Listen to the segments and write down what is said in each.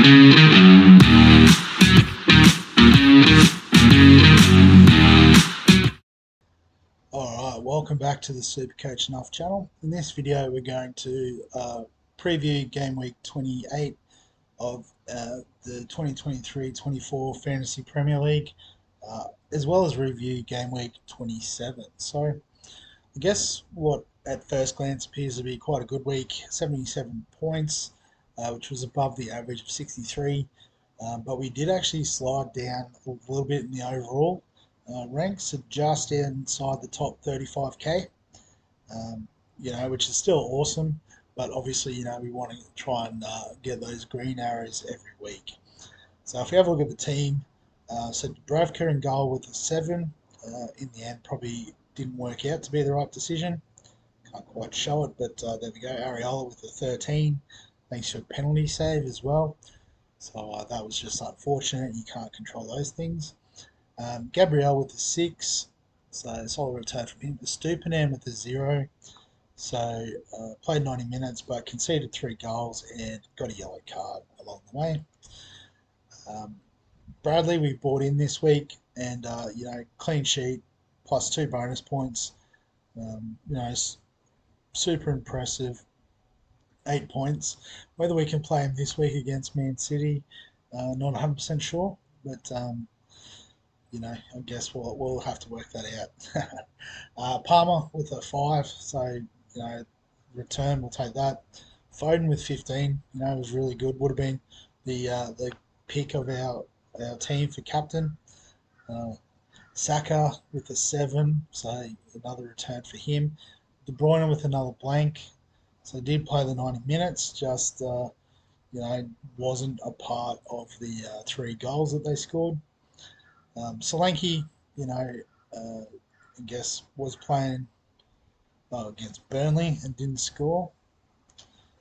Alright, welcome back to the Supercoach Nuff channel. In this video we're going to preview game week 28 of the 2023-24 Fantasy Premier League, as well as review game week 27. So I guess what at first glance appears to be quite a good week, 77 points, which was above the average of 63, but we did actually slide down a little bit in the overall ranks, so just inside the top 35k, which is still awesome, but obviously, we want to try and get those green arrows every week. So if we have a look at the team, so Dubravka in goal with a 7, in the end probably didn't work out to be the right decision. Can't quite show it, but there we go. Areola with a 13, thanks to a penalty save as well. So that was just unfortunate. You can't control those things. Gabriel with a 6, so solid return from him. Stupinan with a 0, so played 90 minutes but conceded 3 goals and got a yellow card along the way. Bradley we brought in this week, and clean sheet plus 2 bonus points. Super impressive. 8 points. Whether we can play him this week against Man City, not 100% sure, but I guess we'll have to work that out. Palmer with a 5, so return, we'll take that. Foden with 15, was really good. Would have been the pick of our team for captain. Saka with a 7, so another return for him. De Bruyne with another blank, so did play the 90 minutes, just wasn't a part of the 3 goals that they scored. Solanke, I guess was playing against Burnley and didn't score.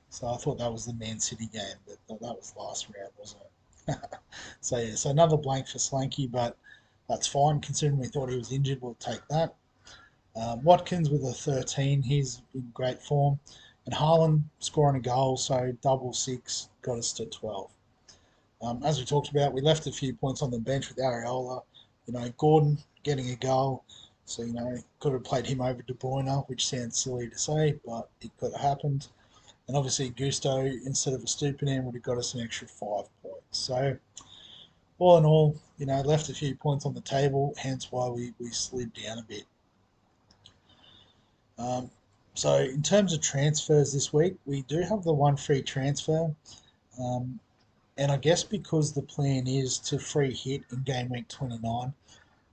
So I thought that was the Man City game, but that was last round, wasn't it? So another blank for Solanke, but that's fine considering we thought he was injured. We'll take that. Watkins with a 13, he's in great form. And Haaland scoring a goal, so double 6 got us to 12. As we talked about, we left a few points on the bench with Areola. Gordon getting a goal, so could have played him over De Bruyne, which sounds silly to say, but it could have happened. And obviously Gusto instead of a Stupinan would have got us an extra 5 points. So all in all, left a few points on the table, hence why we slid down a bit. So in terms of transfers this week, we do have the 1 free transfer. And I guess because the plan is to free hit in game week 29,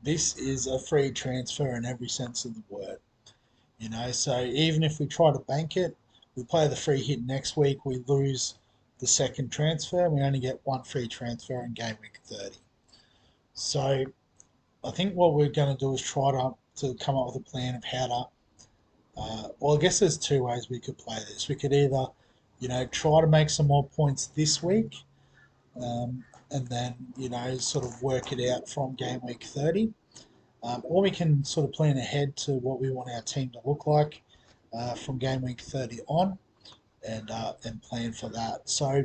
this is a free transfer in every sense of the word. So even if we try to bank it, we play the free hit next week, we lose the second transfer, we only get 1 free transfer in game week 30. So I think what we're going to do is try to come up with a plan of how to, I guess there's 2 ways we could play this. We could either, try to make some more points this week, and then, sort of work it out from game week 30. Or we can sort of plan ahead to what we want our team to look like from game week 30 on, and plan for that. So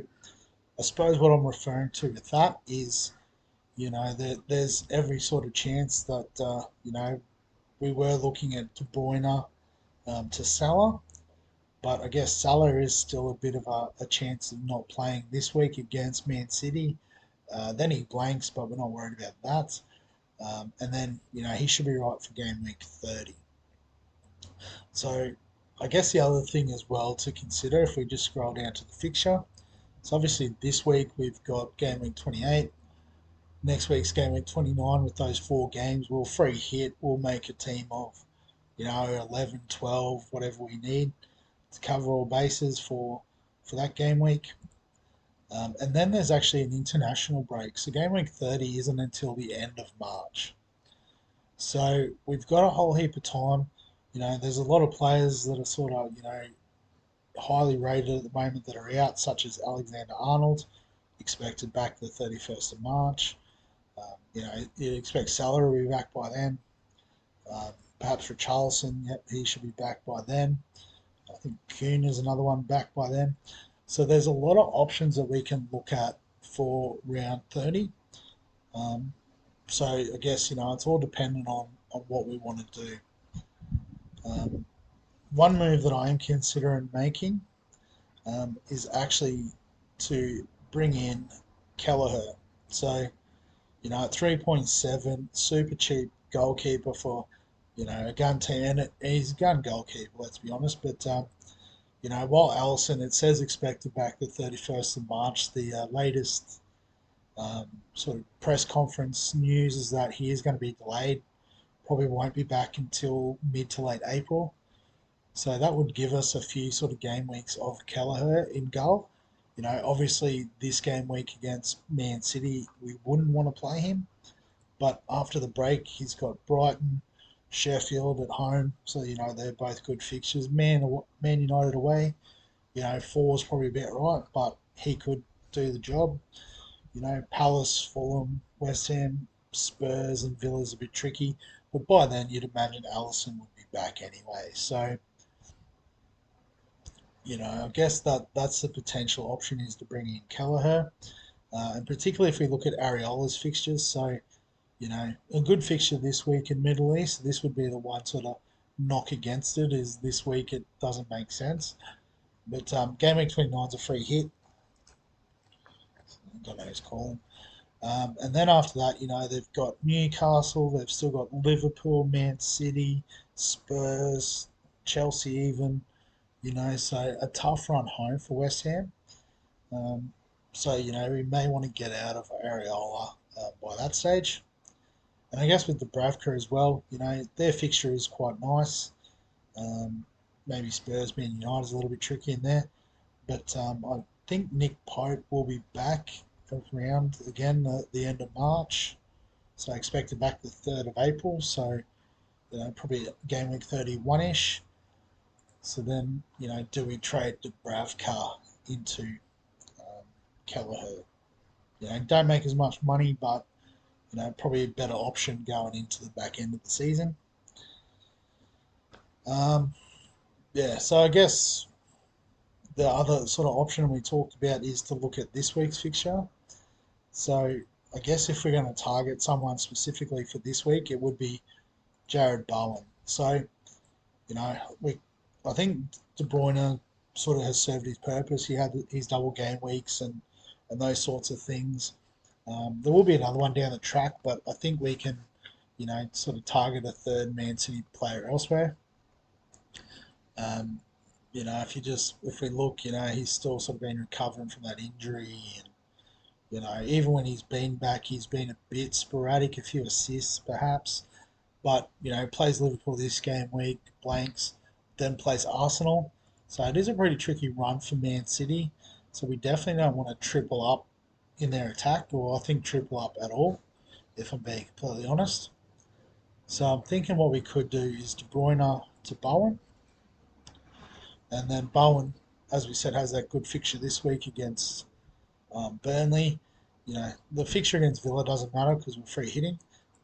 I suppose what I'm referring to with that is, there's every sort of chance that, we were looking at De Bruyne to Salah, but I guess Salah is still a bit of a chance of not playing this week against Man City. Then he blanks, but we're not worried about that. And then, he should be right for game week 30. So I guess the other thing as well to consider, if we just scroll down to the fixture, so obviously this week we've got game week 28. Next week's game week 29 with those 4 games. We'll free hit. We'll make a team of, 11, 12, whatever we need to cover all bases for that game week. And then there's actually an international break. So game week 30 isn't until the end of March. So we've got a whole heap of time. There's a lot of players that are sort of, highly rated at the moment that are out, such as Alexander-Arnold, expected back the 31st of March. You'd expect Salah to be back by then. Perhaps Richarlison, yep, he should be back by then. I think Kuhn is another one back by then. So there's a lot of options that we can look at for round 30. Um, so I guess it's all dependent on what we want to do. Um, One move that I am considering making is actually to bring in Kelleher. So at 3.7, super cheap goalkeeper for a gun team, and he's a gun goalkeeper. Let's be honest, but while Allison, it says expected back the 31st of March. The latest sort of press conference news is that he is going to be delayed. Probably won't be back until mid to late April. So that would give us a few sort of game weeks of Kelleher in goal. Obviously this game week against Man City, we wouldn't want to play him. But after the break, he's got Brighton, Sheffield at home. So, they're both good fixtures. Man United away, four's probably a bit right, but he could do the job. Palace, Fulham, West Ham, Spurs, and Villa's a bit tricky. But by then, you'd imagine Allison would be back anyway. So, I guess that's the potential option is to bring in Kelleher. And particularly if we look at Areola's fixtures. So, a good fixture this week in Middle East. This would be the one sort of knock against it is this week it doesn't make sense. But game week 29 is a free hit. I don't know who's calling. And then after that, they've got Newcastle, they've still got Liverpool, Man City, Spurs, Chelsea even, so a tough run home for West Ham. Um, so, we may want to get out of Areola by that stage. And I guess with the Bravka as well, their fixture is quite nice. Um, Maybe Spurs, Man United is a little bit tricky in there. But I think Nick Pope will be back around again at the end of March. So I expect it back the 3rd of April. So, probably game week 31 ish. So then, do we trade the Bravka into um, Kelleher? Don't make as much money, but, probably a better option going into the back end of the season. Um, yeah, so I guess the other sort of option we talked about is to look at this week's fixture. So I guess if we're going to target someone specifically for this week, it would be Jared Bowen. So, we I think De Bruyne sort of has served his purpose. He had his double game weeks and those sorts of things. There will be another one down the track, but I think we can, sort of target a third Man City player elsewhere. Um, if we look, he's still sort of been recovering from that injury, and even when he's been back, he's been a bit sporadic, a few assists perhaps, but plays Liverpool this game week, blanks, then plays Arsenal, so it is a pretty tricky run for Man City. So we definitely don't want to triple up in their attack, or I think triple up at all, if I'm being completely honest. So I'm thinking what we could do is De Bruyne to Bowen, and then Bowen, as we said, has that good fixture this week against Burnley. The fixture against Villa doesn't matter because we're free hitting.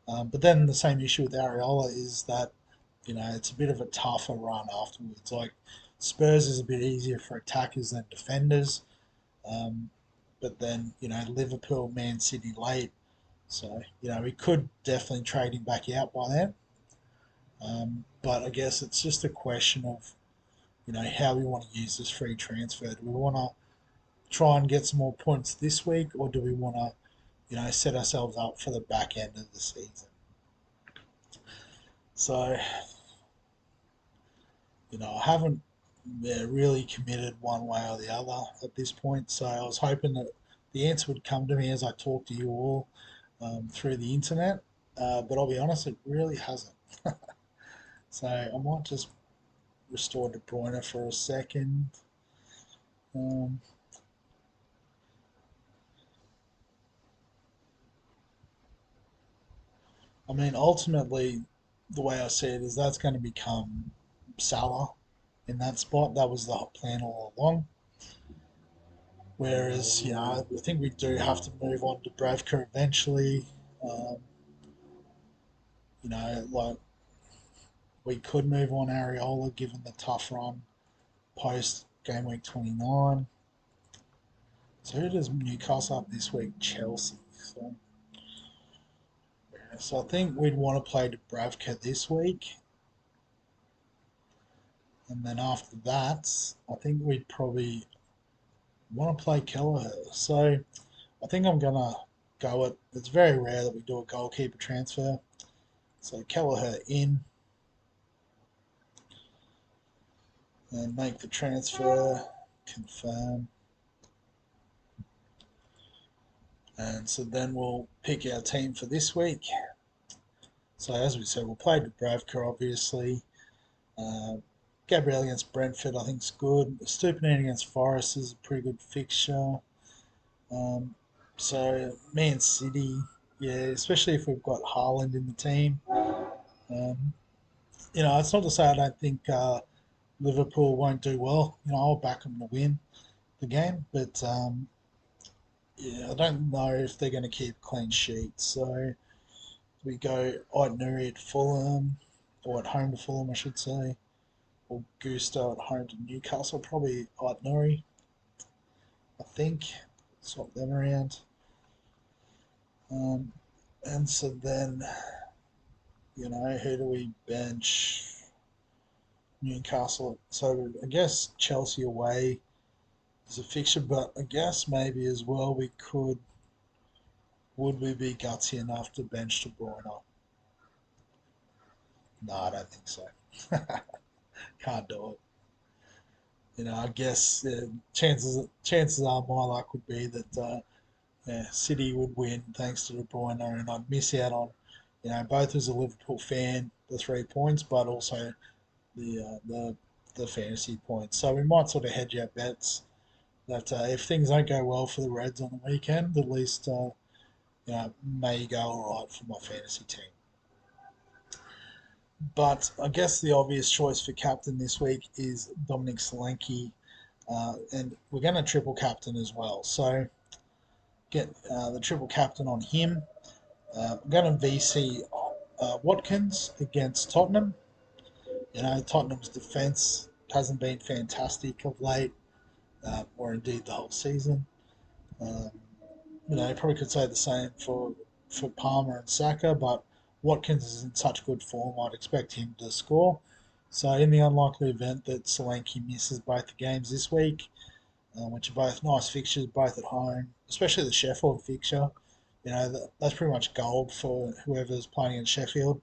But then the same issue with Areola is that, it's a bit of a tougher run afterwards. Like Spurs is a bit easier for attackers than defenders. Um, but then, Liverpool, Man City late. So, we could definitely trade him back out by then. But I guess it's just a question of, how we want to use this free transfer. Do we want to try and get some more points this week, or do we want to, set ourselves up for the back end of the season? So, I haven't really committed one way or the other at this point. So I was hoping that the answer would come to me as I talk to you all through the internet. But I'll be honest, it really hasn't. So I might just restore De Bruyne for a second. Um, I mean, ultimately, the way I see it is that's going to become Salah in that spot. That was the plan all along. Whereas, I think we do have to move on to Bravka eventually. Um, like we could move on Areola given the tough run post game week 29. So who does Newcastle up this week? Chelsea. So I think we'd want to play Dubravka this week. And then after that, I think we'd probably want to play Kelleher. So I think I'm going to go it. It's very rare that we do a goalkeeper transfer. So Kelleher in and make the transfer, confirm. And so then we'll pick our team for this week. So as we said, we'll play Dubravka, obviously. Uh, Gabriel against Brentford, I think is good. Stupinian against Forest is a pretty good fixture. So Man City, yeah, especially if we've got Haaland in the team. Um, it's not to say I don't think Liverpool won't do well. I'll back them to win the game, but yeah, I don't know if they're going to keep clean sheets. So we go Ait at Fulham, or at home to Fulham, I should say, or Gusto at home to Newcastle. Probably Ait, I think. Swap them around. Um, and so then, who do we bench? Newcastle. So I guess Chelsea away is a fixture, but I guess maybe as well would we be gutsy enough to bench De Bruyne? No, I don't think so. Can't do it. I guess chances are my luck would be that yeah, City would win thanks to De Bruyne, and I'd miss out on both as a Liverpool fan the 3 points, but also the fantasy points. So we might sort of hedge our bets that if things don't go well for the Reds on the weekend, at least may go all right for my fantasy team. But I guess the obvious choice for captain this week is Dominic Solanke, and we're going to triple captain as well. So get the triple captain on him. I'm going to VC Watkins against Tottenham. Tottenham's defence hasn't been fantastic of late, or indeed the whole season. Um, you probably could say the same for Palmer and Saka, but Watkins is in such good form, I'd expect him to score. So, in the unlikely event that Solanke misses both the games this week, which are both nice fixtures, both at home, especially the Sheffield fixture, that's pretty much gold for whoever's playing in Sheffield.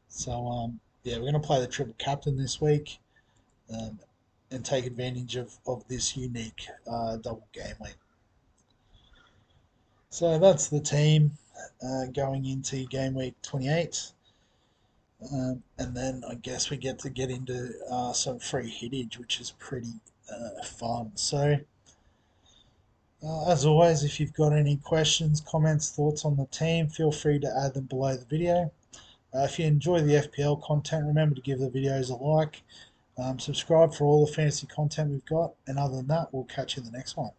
So, yeah, we're going to play the triple captain this week, um, and take advantage of this unique double game week. So that's the team going into game week 28. And then I guess we get into some free hittage, which is pretty fun. So, as always, if you've got any questions, comments, thoughts on the team, feel free to add them below the video. If you enjoy the FPL content, remember to give the videos a like. Subscribe for all the fantasy content we've got. And other than that, we'll catch you in the next one.